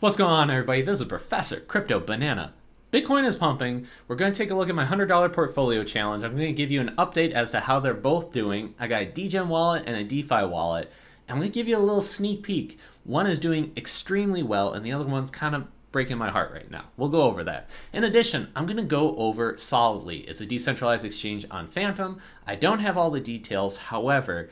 What's going on, everybody? This is Professor Crypto Banana. Bitcoin is pumping. We're going to take a look at my $100 portfolio challenge. I'm going to give you an update as to how they're both doing. I got a DEGEN wallet and a DeFi wallet. And I'm going to give you a little sneak peek. One is doing extremely well, and the other one's kind of breaking my heart right now. We'll go over that. In addition, I'm going to go over Solidly. It's a decentralized exchange on Fantom. I don't have all the details. However,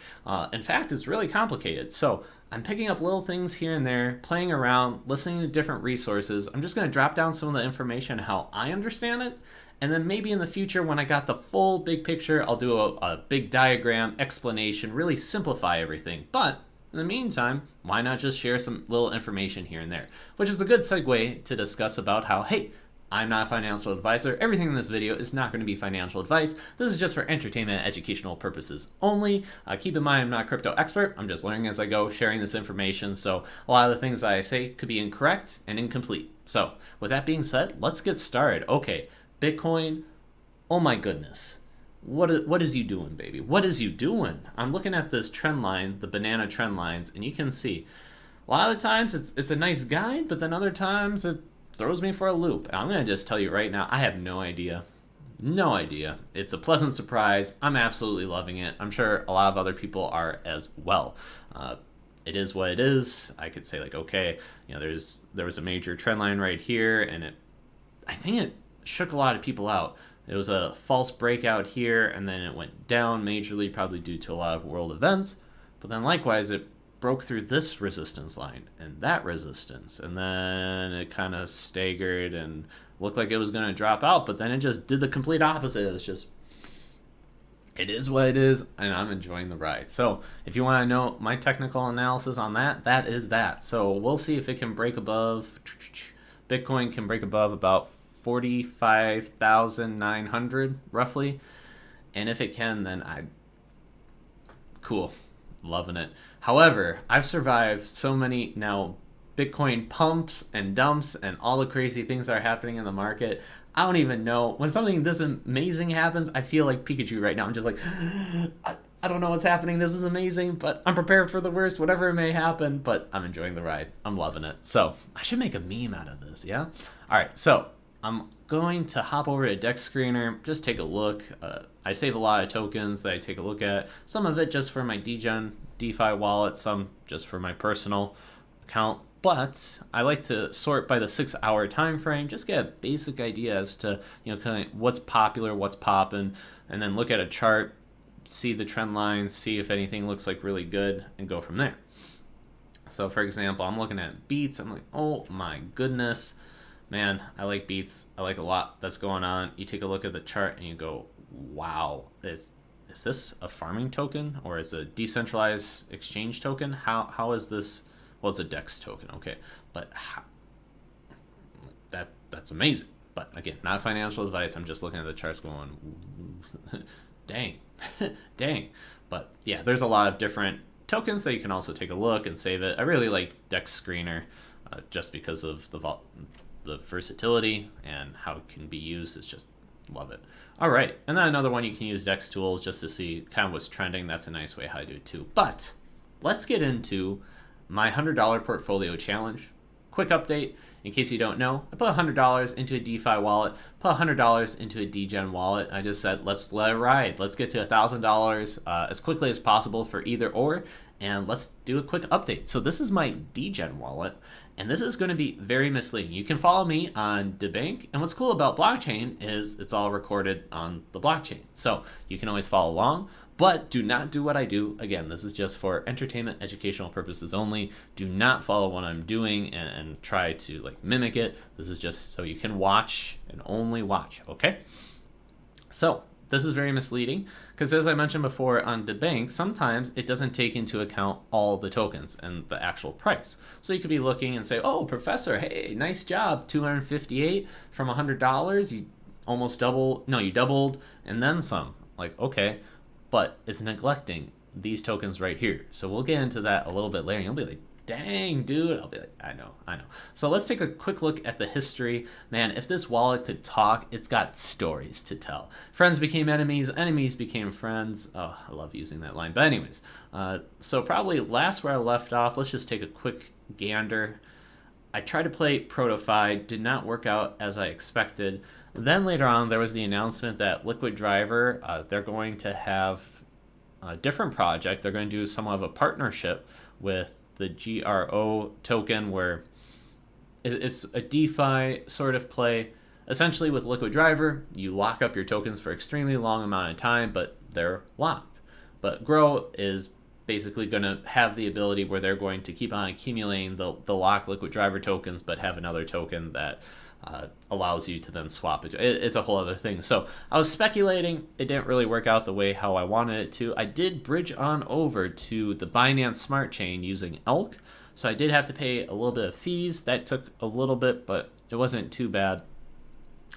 in fact, it's really complicated. So I'm picking up little things here and there, playing around, listening to different resources. I'm just going to drop down some of the information, how I understand it. And then maybe in the future, when I got the full big picture, I'll do a big diagram, explanation, really simplify everything. But in the meantime, why not just share some little information here and there? Which is a good segue to discuss about how, hey, I'm not a financial advisor. Everything in this video is not going to be financial advice. This is just for entertainment and educational purposes only. Keep in mind, I'm not a crypto expert. I'm just learning as I go, sharing this information. So a lot of the things that I say could be incorrect and incomplete. So with that being said, let's get started. Okay, Bitcoin, oh my goodness. What is you doing, baby? What is you doing? I'm looking at this trend line, the banana trend lines, and you can see a lot of the times it's a nice guide, but then other times it throws me for a loop. I'm going to just tell you right now, I have no idea. No idea. It's a pleasant surprise. I'm absolutely loving it. I'm sure a lot of other people are as well. It is what it is. I could say like, okay, you know, there was a major trend line right here, and I think it shook a lot of people out. It was a false breakout here, and then it went down majorly, probably due to a lot of world events. But then likewise, it broke through this resistance line and that resistance, and then it kind of staggered and looked like it was going to drop out, but then it just did the complete opposite. It is what it is, and I'm enjoying the ride. So if you want to know my technical analysis on that, that is that. So we'll see if it can break above, Bitcoin can break above about 45,900 roughly, and if it can, then cool, loving it. However, I've survived so many now Bitcoin pumps and dumps and all the crazy things that are happening in the market. I don't even know. When something this amazing happens, I feel like Pikachu right now. I'm just like, I don't know what's happening. This is amazing, but I'm prepared for the worst, whatever may happen, but I'm enjoying the ride. I'm loving it. So I should make a meme out of this, yeah? All right, so I'm going to hop over to DexScreener, just take a look. I save a lot of tokens that I take a look at. Some of it just for my DEGEN DeFi wallet, some just for my personal account. But I like to sort by the 6-hour time frame, just get a basic idea as to, you know, kind of what's popular, what's popping, and then look at a chart, see the trend lines, see if anything looks like really good, and go from there. So for example, I'm looking at Beats. I'm like, oh my goodness. Man, I like Beats. I like a lot that's going on. You take a look at the chart and you go, wow, is this a farming token or is it a decentralized exchange token? How is this? Well, it's a DEX token, okay. But that's amazing. But again, not financial advice. I'm just looking at the charts going, dang, dang. But yeah, there's a lot of different tokens that you can also take a look and save it. I really like DexScreener just because of the versatility and how it can be used. It's just love it. All right, and then another one, you can use Dex tools just to see kind of what's trending. That's a nice way how to do it too. But let's get into my $100 portfolio challenge. Quick update, in case you don't know, I put $100 into a DeFi wallet, put $100 into a DEGEN wallet. I just said, let's let it ride. Let's get to $1,000 as quickly as possible for either or, and let's do a quick update. So this is my DEGEN wallet, and this is going to be very misleading. You can follow me on DeBank, and what's cool about blockchain is it's all recorded on the blockchain. So you can always follow along, but do not do what I do. Again, this is just for entertainment, educational purposes only. Do not follow what I'm doing and try to like mimic it. This is just so you can watch and only watch, okay? So this is very misleading because as I mentioned before on DeBank, sometimes it doesn't take into account all the tokens and the actual price. So you could be looking and say, oh, professor, hey, nice job, 258 from $100. You almost you doubled and then some. Like, okay, but it's neglecting these tokens right here. So we'll get into that a little bit later. You'll be like, dang, dude. I'll be like, I know. So let's take a quick look at the history. Man, if this wallet could talk, it's got stories to tell. Friends became enemies, enemies became friends. Oh, I love using that line. But anyways, so probably last where I left off, let's just take a quick gander. I tried to play ProtoFi, did not work out as I expected. Then later on, there was the announcement that Liquid Driver, they're going to have a different project. They're going to do some of a partnership with the GRO token, where it's a DeFi sort of play. Essentially, with Liquid Driver, you lock up your tokens for extremely long amount of time, but they're locked. But Grow is basically going to have the ability where they're going to keep on accumulating the locked Liquid Driver tokens, but have another token that allows you to then swap it. It's a whole other thing. So I was speculating. It didn't really work out the way how I wanted it to. I did bridge on over to the Binance Smart Chain using ELK. So I did have to pay a little bit of fees. That took a little bit, but it wasn't too bad.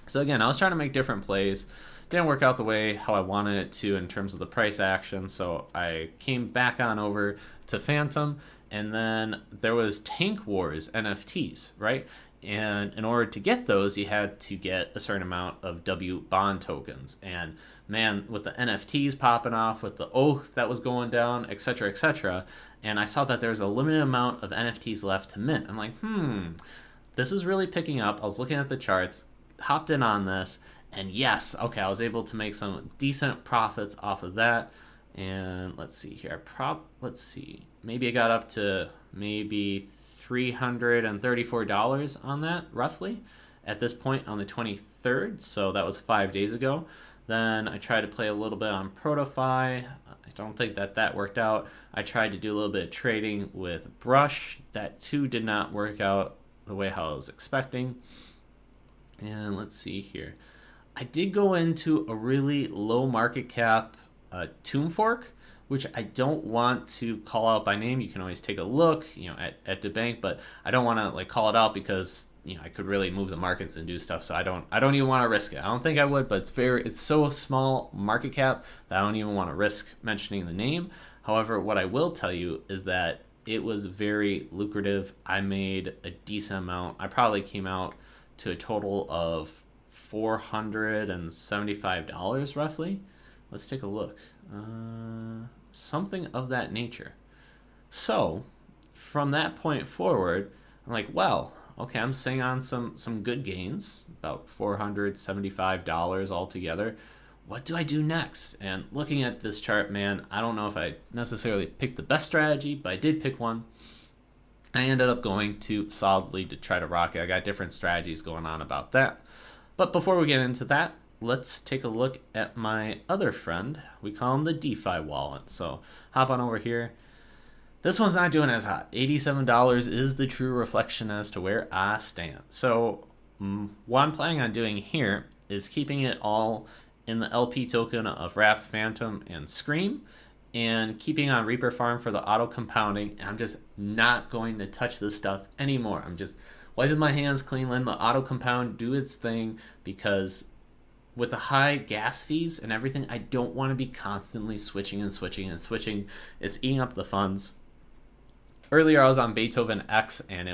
So again, I was trying to make different plays. Didn't work out the way how I wanted it to in terms of the price action. So I came back on over to Fantom, and then there was Tank Wars NFTs, right? And in order to get those, you had to get a certain amount of W bond tokens. And man, with the NFTs popping off, with the oath that was going down, etc., etc., and I saw that there's a limited amount of NFTs left to mint. I'm like, this is really picking up. I was looking at the charts, hopped in on this, and yes, okay, I was able to make some decent profits off of that. And let's see here. Let's see. Maybe I got up to maybe $334 on that, roughly, at this point on the 23rd. So that was 5 days ago. Then I tried to play a little bit on ProtoFi. I don't think that worked out. I tried to do a little bit of trading with Brush. That too did not work out the way how I was expecting. And let's see here. I did go into a really low market cap Tomb Fork, which I don't want to call out by name. You can always take a look, at DEBANK, but I don't want to like call it out because I could really move the markets and do stuff. So I don't even want to risk it. I don't think I would, but it's so small market cap that I don't even want to risk mentioning the name. However, what I will tell you is that it was very lucrative. I made a decent amount. I probably came out to a total of $475 roughly. Let's take a look. Something of that nature. So from that point forward, I'm like, well, okay, I'm sitting on some good gains, about $475 altogether. What do I do next? And looking at this chart, man, I don't know if I necessarily picked the best strategy, but I did pick one. I ended up going to Solidly to try to rock it. I got different strategies going on about that. But before we get into that, let's take a look at my other friend. We call him the DeFi wallet. So hop on over here. This one's not doing as hot. $87 is the true reflection as to where I stand. So what I'm planning on doing here is keeping it all in the LP token of Wrapped Fantom and Scream, and keeping on Reaper Farm for the auto compounding. I'm just not going to touch this stuff anymore. I'm just wiping my hands clean, letting the auto compound do its thing, because with the high gas fees and everything, I don't want to be constantly switching. It's eating up the funds. Earlier I was on BEETHOVEN-X, and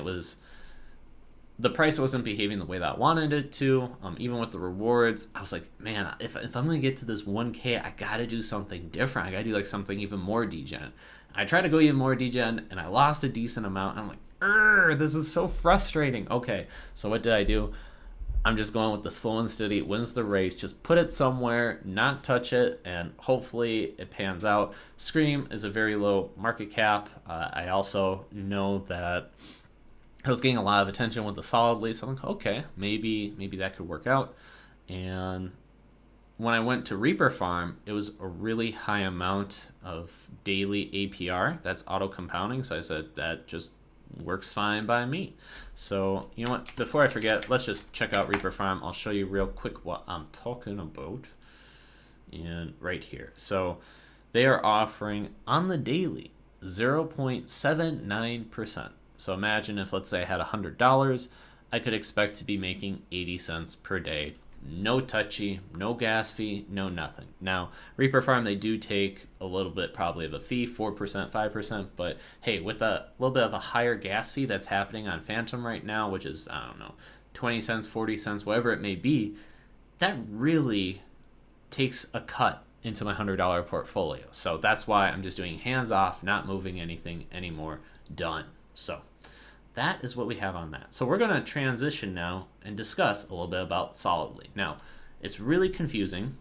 the price wasn't behaving the way that I wanted it to. Even with the rewards, I was like, man, if I'm going to get to this 1K, I got to do something different. I got to do like something even more degen. I tried to go even more degen, and I lost a decent amount. I'm like, this is so frustrating. Okay, so what did I do? I'm just going with the slow and steady, wins the race. Just put it somewhere, not touch it, and hopefully it pans out. Scream is a very low market cap. I also know that I was getting a lot of attention with the Solidly, so I'm like, okay, maybe that could work out. And when I went to Reaper Farm, it was a really high amount of daily APR. That's auto compounding, so I said that just works fine by me. So you know what, before I forget, let's just check out Reaper Farm. I'll show you real quick what I'm talking about. And right here, so they are offering on the daily 0.79%. So imagine if, let's say I had $100, I could expect to be making 80 cents per day. No touchy, no gas fee, no nothing. Now, Reaper Farm, they do take a little bit probably of a fee, 4%, 5%, but hey, with a little bit of a higher gas fee that's happening on Fantom right now, which is, I don't know, 20 cents, 40 cents, whatever it may be, that really takes a cut into my $100 portfolio. So that's why I'm just doing hands off, not moving anything anymore. Done. So that is what we have on that. So we're going to transition now and discuss a little bit about Solidly. Now, it's really confusing,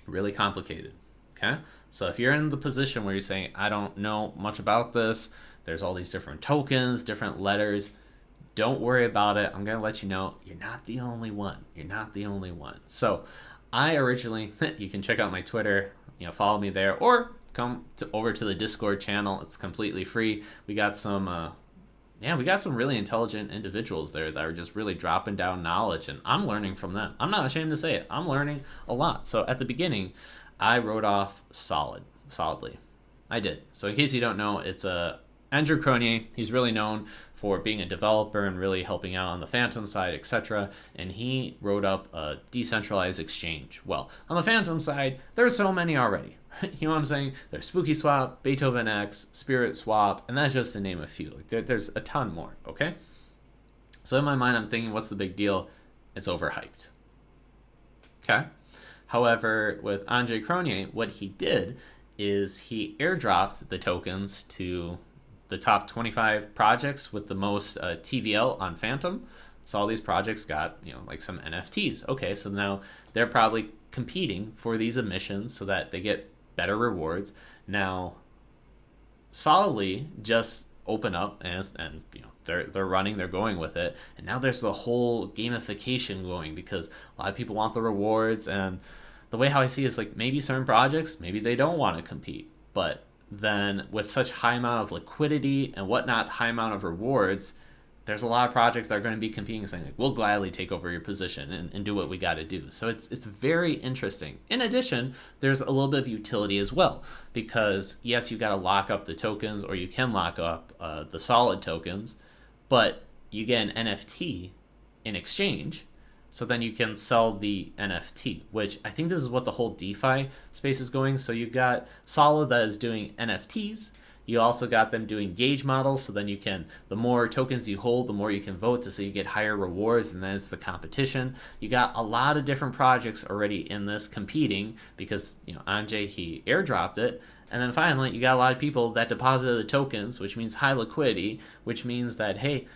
really complicated, okay? So if you're in the position where you're saying, I don't know much about this, there's all these different tokens, different letters, don't worry about it. I'm going to let you know you're not the only one. You're not the only one. So I originally, you can check out my Twitter, follow me there, or come over to the Discord channel. It's completely free. We got some really intelligent individuals there that are just really dropping down knowledge, and I'm learning from them. I'm not ashamed to say it. I'm learning a lot. So at the beginning, I wrote off Solidly. I did. So in case you don't know, it's Andrew Cronier. He's really known for being a developer and really helping out on the Fantom side, etc. And he wrote up a decentralized exchange. Well, on the Fantom side, there's so many already. You know what I'm saying? There's SPOOKYSWAP, BEETHOVEN-X, SPIRITSWAP, and that's just to name a few. There's a ton more, okay? So in my mind, I'm thinking, what's the big deal? It's overhyped. Okay? However, with Andre Cronier, what he did is he airdropped the tokens to the top 25 projects with the most TVL on Fantom. So all these projects got, like some NFTs. Okay, so now they're probably competing for these emissions so that they get better rewards. Now, Solidly just open up and they're running, they're going with it, and now there's the whole gamification going because a lot of people want the rewards. And the way how I see it is like maybe certain projects, maybe they don't want to compete, but then with such high amount of liquidity and whatnot, high amount of rewards, there's a lot of projects that are going to be competing and saying, like, we'll gladly take over your position and do what we got to do. So it's very interesting. In addition, there's a little bit of utility as well, because yes, you got to lock up the tokens, or you can lock up the solid tokens, but you get an NFT in exchange. So then you can sell the NFT, which I think this is what the whole DeFi space is going. So you got Solid that is doing NFTs. You also got them doing gauge models. So then the more tokens you hold, the more you can vote to say you get higher rewards, and then it's the competition. You got a lot of different projects already in this competing because, Anjay, he airdropped it. And then finally, you got a lot of people that deposited the tokens, which means high liquidity, which means that, hey,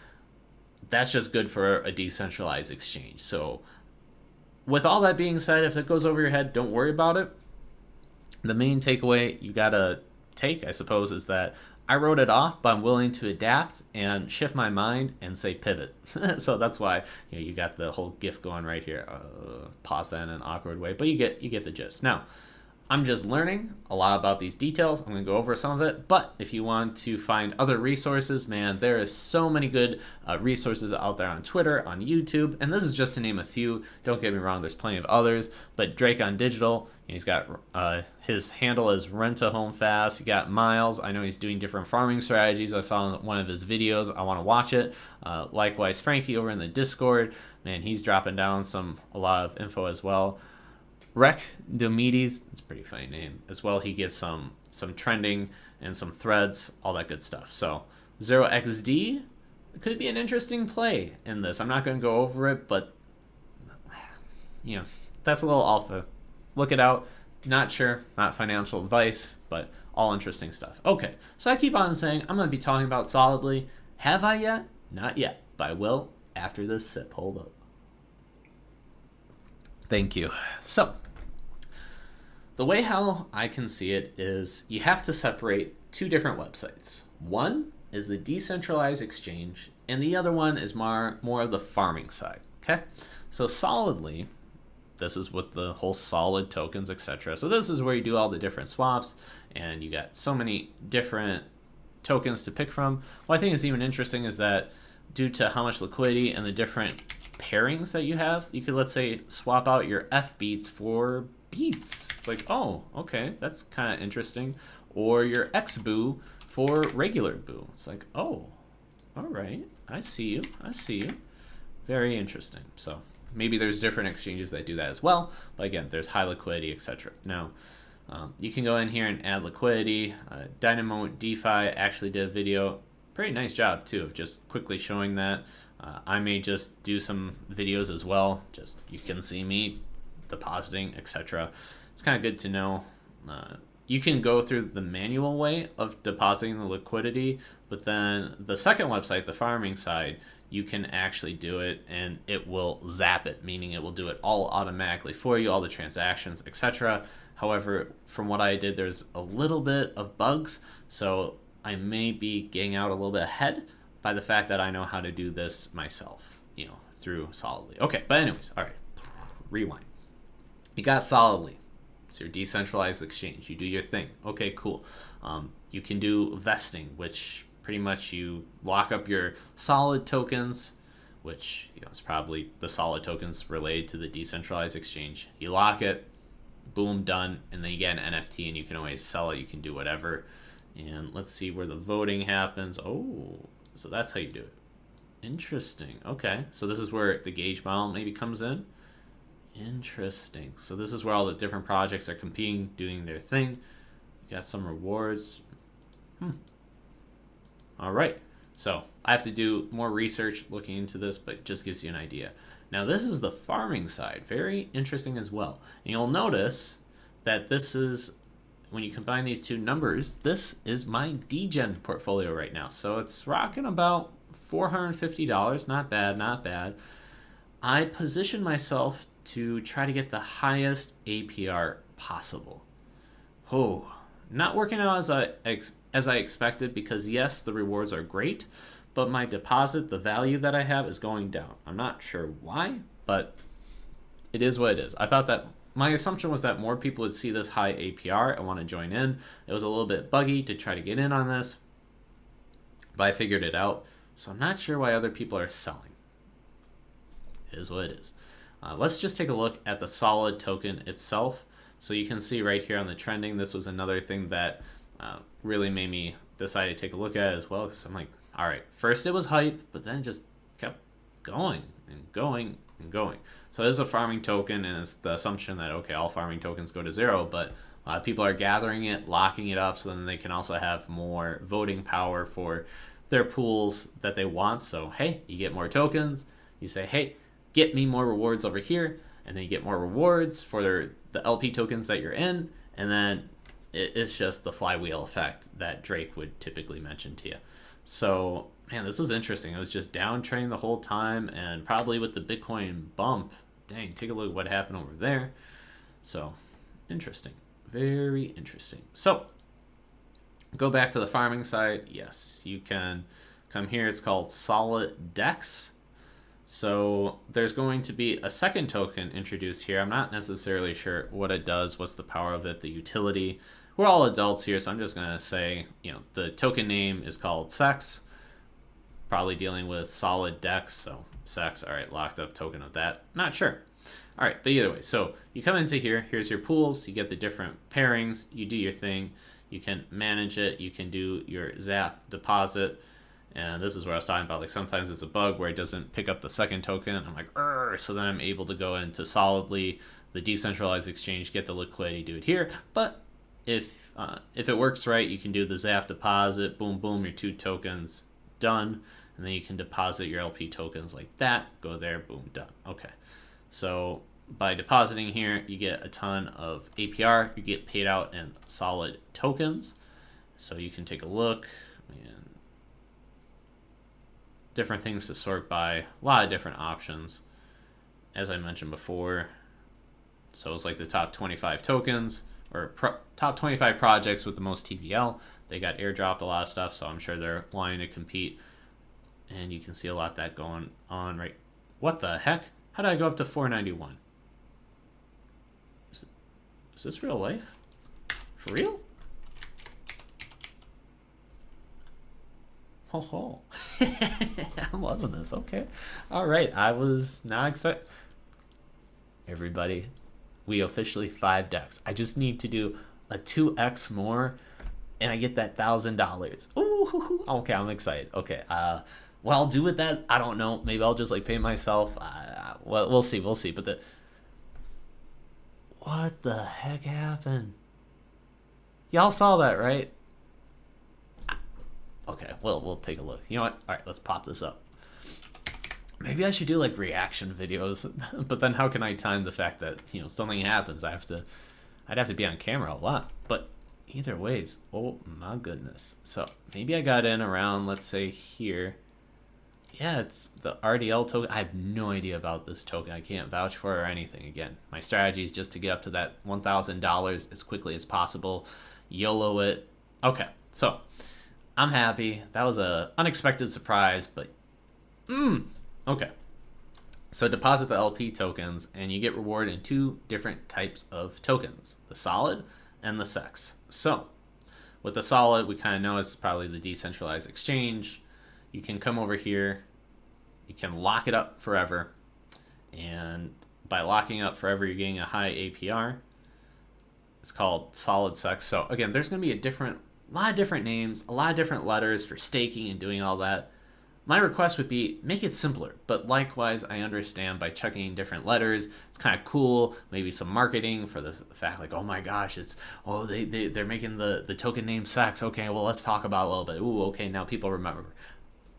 that's just good for a decentralized exchange. So with all that being said, if it goes over your head, don't worry about it. The main takeaway you gotta take, I suppose, is that I wrote it off, but I'm willing to adapt and shift my mind and say pivot. So that's why you got the whole GIF going right here. Pause that in an awkward way, but you get the gist. Now, I'm just learning a lot about these details. I'm going to go over some of it, but if you want to find other resources, man, there is so many good resources out there on Twitter, on YouTube, and this is just to name a few. Don't get me wrong, there's plenty of others, but Drake on Digital, he's got his handle is Rent-A-Home-Fast. You got Miles. I know he's doing different farming strategies. I saw one of his videos. I want to watch it. Likewise, Frankie over in the Discord, man, he's dropping down a lot of info as well. Rec Domides, it's a pretty funny name as well. He gives some trending and some threads, all that good stuff. So 0xD could be an interesting play in this. I'm not going to go over it, but that's a little alpha. Look it out. Not sure, not financial advice, but all interesting stuff. Okay, so I keep on saying I'm going to be talking about Solidly. Have I yet? Not yet, but I will after this sip. Hold up. Thank you. So, the way how I can see it is you have to separate two different websites. One is the decentralized exchange, and the other one is more of the farming side. Okay? So Solidly, this is with the whole solid tokens, etc. So this is where you do all the different swaps, and you got so many different tokens to pick from. What I think is even interesting is that due to how much liquidity and the different pairings that you have, you could, let's say, swap out your F beats for beats. It's like, oh, okay, that's kind of interesting. Or your X boo for regular boo. It's like, oh, all right, I see you. Very interesting. So maybe there's different exchanges that do that as well. But again, there's high liquidity, etc. Now, you can go in here and add liquidity. Dynamo DeFi actually did a video. Pretty nice job, too, of just quickly showing that. I may just do some videos as well. Just you can see me depositing, etc. It's kind of good to know. You can go through the manual way of depositing the liquidity, But then the second website, the farming side, you can actually do it and it will zap it, meaning it will do it all automatically for you, all the transactions, etc. However, from what I did, there's a little bit of bugs, so I may be getting out a little bit ahead by the fact that I know how to do this myself, through Solidly. Okay, but anyways, all right, rewind. You got Solidly. It's your decentralized exchange. You do your thing. Okay, cool. You can do vesting, which pretty much you lock up your solid tokens, which is probably the solid tokens related to the decentralized exchange. You lock it, boom, done, and then you get an NFT and you can always sell it. You can do whatever. And let's see where the voting happens. Oh, so that's how you do it. Interesting. Okay, so this is where the gauge model maybe comes in. Interesting. So this is where all the different projects are competing, doing their thing. You got some rewards. All right. So I have to do more research looking into this, but it just gives you an idea. Now this is the farming side. Very interesting as well. And you'll notice that this is, when you combine these two numbers, this is my DEGEN portfolio right now. So it's rocking about $450. Not bad, not bad. I position myself to try to get the highest APR possible. Oh, not working out as I expected, because yes, the rewards are great, but my deposit, the value that I have, is going down. I'm not sure why, but it is what it is. I thought that my assumption was that more people would see this high APR and want to join in. It was a little bit buggy to try to get in on this, but I figured it out. So I'm not sure why other people are selling. It is what it is. Let's just take a look at the solid token itself. So you can see right here on the trending, this was another thing that really made me decide to take a look at it as well, because I'm like, all right, first it was hype, but then it just kept going and going and going. So it is a farming token, and it's the assumption that, okay, all farming tokens go to zero, but people are gathering it, locking it up, so then they can also have more voting power for their pools that they want. So, hey, you get more tokens, you say, hey, get me more rewards over here, and then you get more rewards for the LP tokens that you're in, and then it's just the flywheel effect that Drake would typically mention to you. So, man, this was interesting. It was just downtrending the whole time, and probably with the Bitcoin bump, dang, take a look at what happened over there. So, interesting. Very interesting. So, go back to the farming side. Yes, you can come here. It's called SOLIDEX. So there's going to be a second token introduced here. I'm not necessarily sure what it does, what's the power of it, the utility. We're all adults here, so I'm just going to say, the token name is called SEX, probably dealing with SOLIDEX, so SEX, all right, locked up token of that. Not sure. All right, but either way, so you come into here, here's your pools, you get the different pairings, you do your thing, you can manage it, you can do your zap deposit. And this is where I was talking about, like, sometimes it's a bug where it doesn't pick up the second token. I'm like, so then I'm able to go into Solidly, the decentralized exchange, get the liquidity, do it here. But if it works right, you can do the zap deposit, boom, boom, your 2 tokens, done. And then you can deposit your LP tokens like that, go there, boom, done. Okay, so by depositing here, you get a ton of APR, you get paid out in solid tokens. So you can take a look, and different things to sort by, a lot of different options, as I mentioned before. So it's like the top 25 tokens, or top 25 projects with the most TVL. They got airdropped a lot of stuff, so I'm sure they're wanting to compete. And you can see a lot of that going on, right? What the heck? How did I go up to 491? Is this real life? For real? Oh, I'm loving this. Okay. All right. I was not expecting. Everybody, we officially 5 DEX. I just need to do a 2x more, and I get that $1,000. Ooh, okay. I'm excited. Okay. What I'll do with that, I don't know. Maybe I'll just pay myself. Well, we'll see. We'll see. But what the heck happened? Y'all saw that, right? Okay, well, we'll take a look. You know what? All right, let's pop this up. Maybe I should do reaction videos, but then how can I time the fact that something happens? I'd have to be on camera a lot. But either ways, oh my goodness. So maybe I got in around, let's say here. Yeah, it's the RDL token. I have no idea about this token. I can't vouch for it or anything. Again, my strategy is just to get up to that $1,000 as quickly as possible. YOLO it. Okay, so I'm happy. That was a unexpected surprise, but okay. So deposit the LP tokens, and you get rewarded in two different types of tokens, the solid and the SEX. So with the solid, we kind of know it's probably the decentralized exchange. You can come over here, you can lock it up forever, and by locking up forever, you're getting a high APR. It's called solid SEX. So again, there's going to be a lot of different names, a lot of different letters for staking and doing all that. My request would be make it simpler, but likewise, I understand by chucking in different letters, it's kind of cool. Maybe some marketing for the fact like, oh my gosh, they're making the token name SEX. Okay, well let's talk about it a little bit. Ooh, okay, now people remember.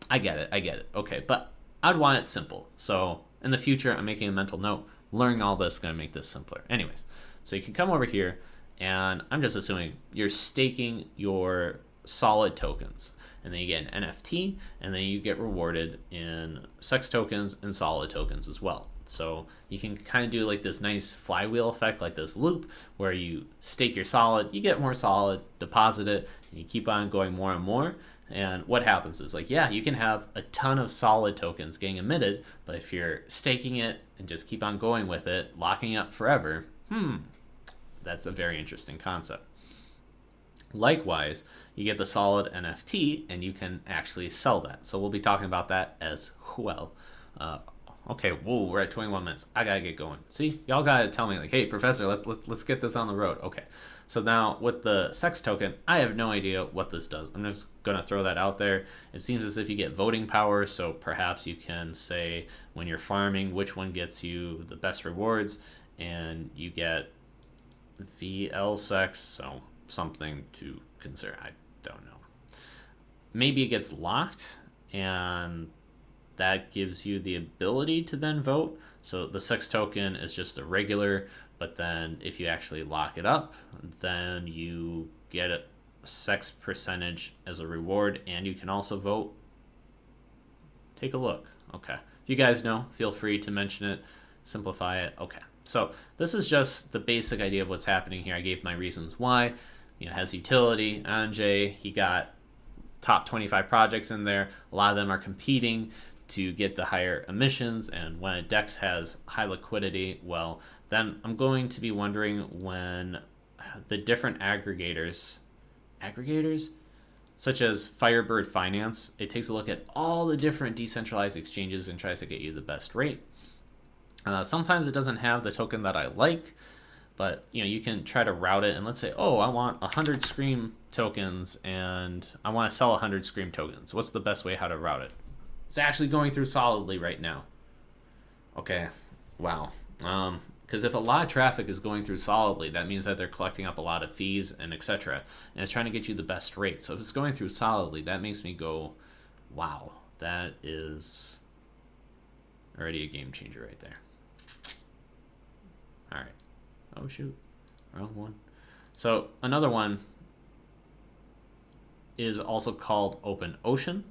I get it. Okay, but I'd want it simple. So in the future, I'm making a mental note. Learning all this is going to make this simpler. Anyways, so you can come over here, and I'm just assuming you're staking your solid tokens. And then you get an NFT, and then you get rewarded in SEX tokens and solid tokens as well. So you can kind of do like this nice flywheel effect, like this loop, where you stake your solid, you get more solid, deposit it, and you keep on going more and more. And what happens is like, yeah, you can have a ton of solid tokens getting emitted, but if you're staking it and just keep on going with it, locking up forever, that's a very interesting concept. Likewise, you get the solid NFT, and you can actually sell that. So we'll be talking about that as well. Okay, whoa, we're at 21 minutes. I gotta get going. See, y'all gotta tell me like, hey, professor, let's get this on the road. Okay, so now with the SEX token, I have no idea what this does. I'm just gonna throw that out there. It seems as if you get voting power, so perhaps you can say when you're farming which one gets you the best rewards, and you get VL SEX, so something to consider. I don't know. Maybe it gets locked, and that gives you the ability to then vote. So the SEX token is just a regular, but then if you actually lock it up, then you get a SEX percentage as a reward, and you can also vote. Take a look. Okay. If you guys know, feel free to mention it, simplify it. Okay. So this is just the basic idea of what's happening here. I gave my reasons why. It has utility. Anjay, he got top 25 projects in there. A lot of them are competing to get the higher emissions, and when a DEX has high liquidity, well, then I'm going to be wondering when the different aggregators, such as Firebird Finance, it takes a look at all the different decentralized exchanges and tries to get you the best rate. Sometimes it doesn't have the token that I like, but you can try to route it, and let's say, oh, I want 100 Scream tokens, and I want to sell 100 Scream tokens. What's the best way how to route it? It's actually going through solidly right now. Okay, wow. Because if a lot of traffic is going through solidly, that means that they're collecting up a lot of fees and etc. And it's trying to get you the best rate. So if it's going through solidly, that makes me go, wow, that is already a game changer right there. All right. Oh, shoot. Wrong one. So another one is also called Open Ocean.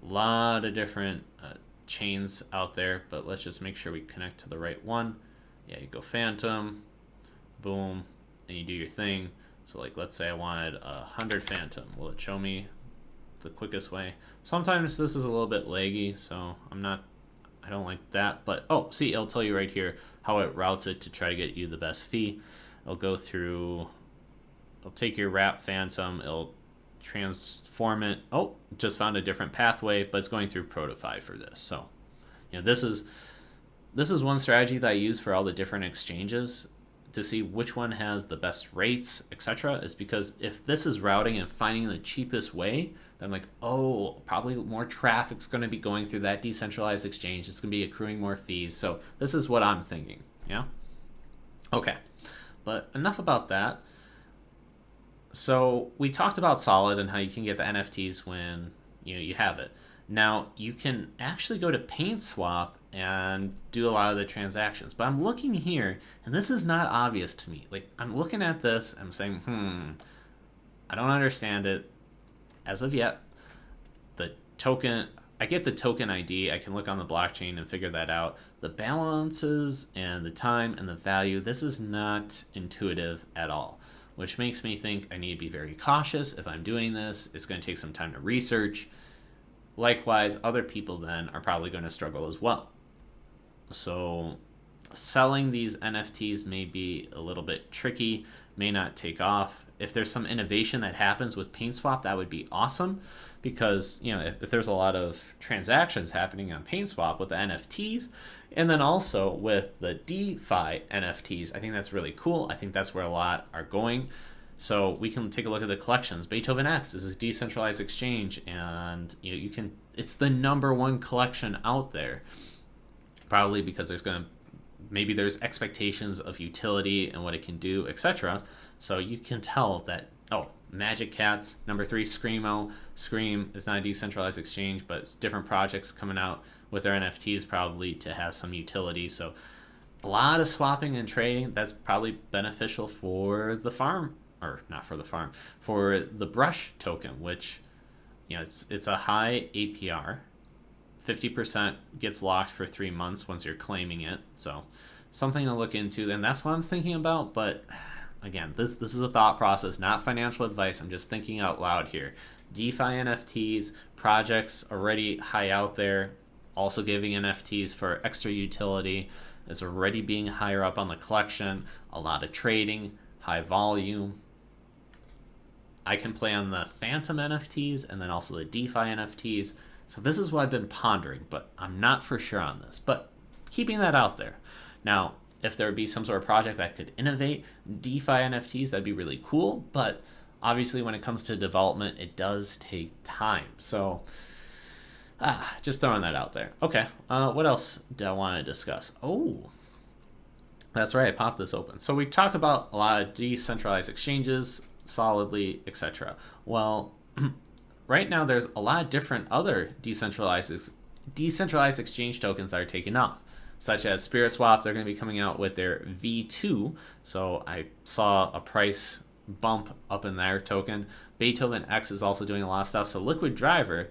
A lot of different chains out there, but let's just make sure we connect to the right one. Yeah, you go Fantom, boom, and you do your thing. So like, let's say I wanted 100 Fantom. Will it show me the quickest way? Sometimes this is a little bit laggy, so I don't like that, but oh, see, it'll tell you right here how it routes it to try to get you the best fee. It'll go through, it'll take your wrap Fantom, it'll transform it. Oh, just found a different pathway, but it's going through Protify for this. So, this is one strategy that I use for all the different exchanges to see which one has the best rates, etc. Is because if this is routing and finding the cheapest way, then I'm like, oh, probably more traffic's going to be going through that decentralized exchange. It's going to be accruing more fees. So this is what I'm thinking. Yeah. Okay. But enough about that. So we talked about Solid and how you can get the NFTs when you have it. Now you can actually go to PaintSwap and do a lot of the transactions. But I'm looking here, and this is not obvious to me. Like, I'm looking at this, I'm saying, I don't understand it as of yet. The token, I get the token ID. I can look on the blockchain and figure that out. The balances and the time and the value, this is not intuitive at all, which makes me think I need to be very cautious if I'm doing this. It's going to take some time to research. Likewise, other people then are probably going to struggle as well. So selling these NFTs may be a little bit tricky, may not take off. If there's some innovation that happens with PaintSwap, that would be awesome, because if there's a lot of transactions happening on PaintSwap with the NFTs, and then also with the DeFi NFTs, I think that's really cool. I think that's where a lot are going. So we can take a look at the collections. BEETHOVEN-X is a decentralized exchange, and you can. It's the #1 collection out there, probably because maybe there's expectations of utility and what it can do, etc. So you can tell that, Magic Cats, #3, Scream is not a decentralized exchange, but it's different projects coming out with their NFTs probably to have some utility. So a lot of swapping and trading, that's probably beneficial for the farm, or not for the farm, for the Brush token, which, it's a high APR. 50% gets locked for 3 months once you're claiming it. So something to look into, and that's what I'm thinking about. But again, this is a thought process, not financial advice. I'm just thinking out loud here. DeFi NFTs, projects already high out there, also giving NFTs for extra utility, is already being higher up on the collection, a lot of trading, high volume. I can play on the Fantom NFTs and then also the DeFi NFTs. So this is what I've been pondering, but I'm not for sure on this. But keeping that out there. Now, if there would be some sort of project that could innovate DeFi NFTs, that'd be really cool. But obviously, when it comes to development, it does take time. So just throwing that out there. Okay, what else do I want to discuss? Oh, that's right, I popped this open. So we talk about a lot of decentralized exchanges, Solidly, etc. Well, right now there's a lot of different other decentralized exchange tokens that are taking off, such as SPIRITSWAP. They're going to be coming out with their V2, so I saw a price bump up in their token. BEETHOVEN-X is also doing a lot of stuff. So Liquid Driver,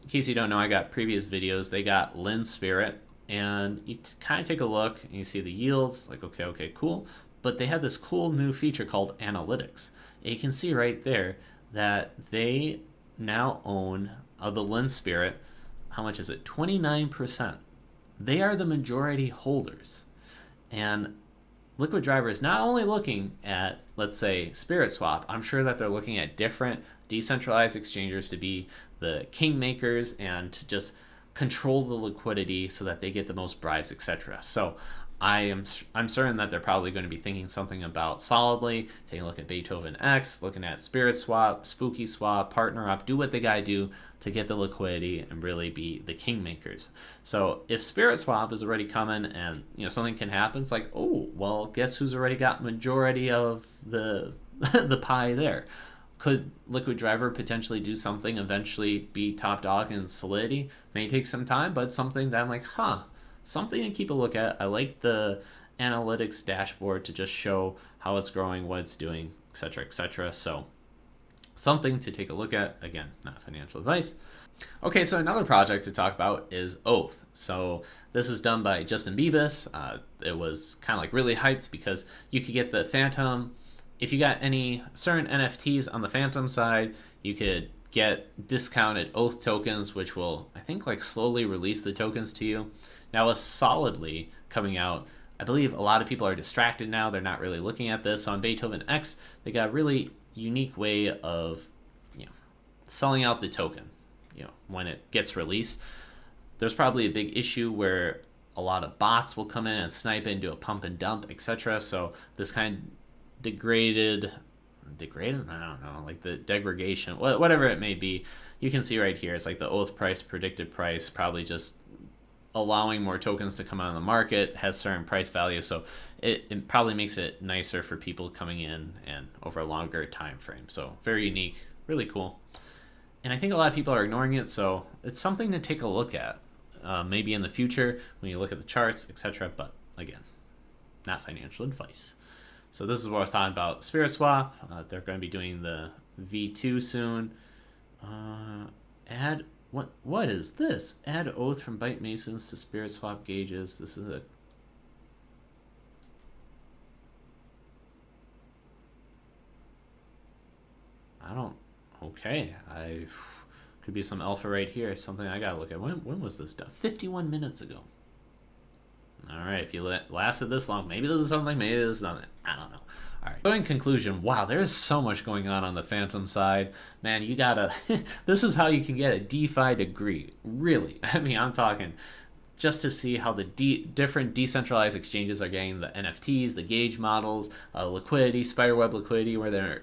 in case you don't know, I got previous videos. They got inSPIRIT, and you kind of take a look and you see the yields, like okay, cool. But they have this cool new feature called Analytics. And you can see right there that they now own the inSPIRIT. How much is it? 29%. They are the majority holders. And Liquid Driver is not only looking at, let's say, SPIRITSWAP. I'm sure that they're looking at different decentralized exchangers to be the kingmakers and to just control the liquidity so that they get the most bribes, etc. So I'm certain that they're probably going to be thinking something about Solidly, taking a look at BEETHOVEN-X, looking at SPIRITSWAP, SpookySwap, Partner Up, do what they gotta do to get the liquidity and really be the kingmakers. So if SPIRITSWAP is already coming and something can happen, it's like, oh, well, guess who's already got majority of the the pie there? Could Liquid Driver potentially do something, eventually be top dog in Solidity? May take some time, but something that I'm like, something to keep a look at. I like the analytics dashboard to just show how it's growing, what it's doing, etc., etc. So something to take a look at. Again, not financial advice. Okay, so another project to talk about is Oath. So this is done by Justin Bieber. It was kind of like really hyped because you could get the Fantom. If you got any certain NFTs on the Fantom side, you could get discounted Oath tokens, which will, I think, like slowly release the tokens to you. Now with Solidly coming out, I believe a lot of people are distracted now. They're not really looking at this. So on BEETHOVEN-X, they got a really unique way of selling out the token when it gets released. There's probably a big issue where a lot of bots will come in and snipe it and do a pump and dump, etc. So this kind of degraded, I don't know, like the degradation, whatever it may be. You can see right here, it's like the Oath price, predicted price, probably just allowing more tokens to come out on the market, has certain price value. So it probably makes it nicer for people coming in and over a longer time frame. So very unique, really cool. And I think a lot of people are ignoring it. So it's something to take a look at maybe in the future when you look at the charts, etc. But again, not financial advice. So this is what I was talking about. SPIRITSWAP, they're going to be doing the V2 soon. Add what is this? Add oath from Byte Masons to SPIRITSWAP gauges. This is a okay. Could be some alpha right here. Something I gotta look at. When was this done? 51 minutes ago. All right, if you lasted this long, maybe this is something, maybe this is nothing. I don't know. All right. So in conclusion, wow, there's so much going on the Fantom side. Man, you gotta, this is how you can get a DeFi degree. Really. I mean, I'm talking just to see how the different decentralized exchanges are getting the NFTs, the gauge models, liquidity, spiderweb liquidity, where they're,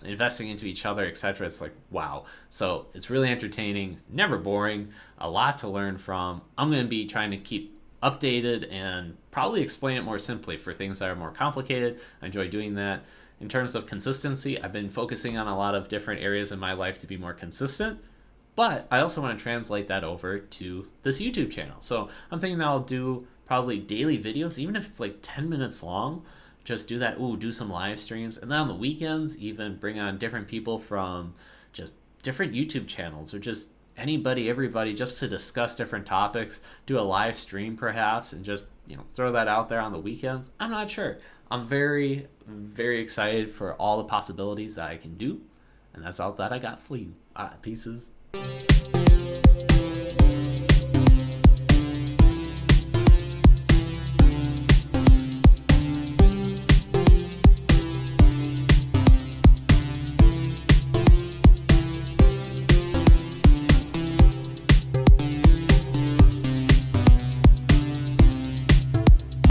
investing into each other, etc. It's like, wow. So it's really entertaining, never boring, a lot to learn from. I'm going to be trying to keep updated and probably explain it more simply for things that are more complicated. I enjoy doing that. In terms of consistency, I've been focusing on a lot of different areas in my life to be more consistent, but I also want to translate that over to this YouTube channel. So I'm thinking that I'll do probably daily videos, even if it's like 10 minutes long. Just do that, do some live streams, and then on the weekends even bring on different people from just different YouTube channels, or just anybody, everybody, just to discuss different topics, do a live stream perhaps, and just throw that out there on the weekends. I'm not sure. I'm very, very excited for all the possibilities that I can do, and that's all that I got for you. All right, pieces.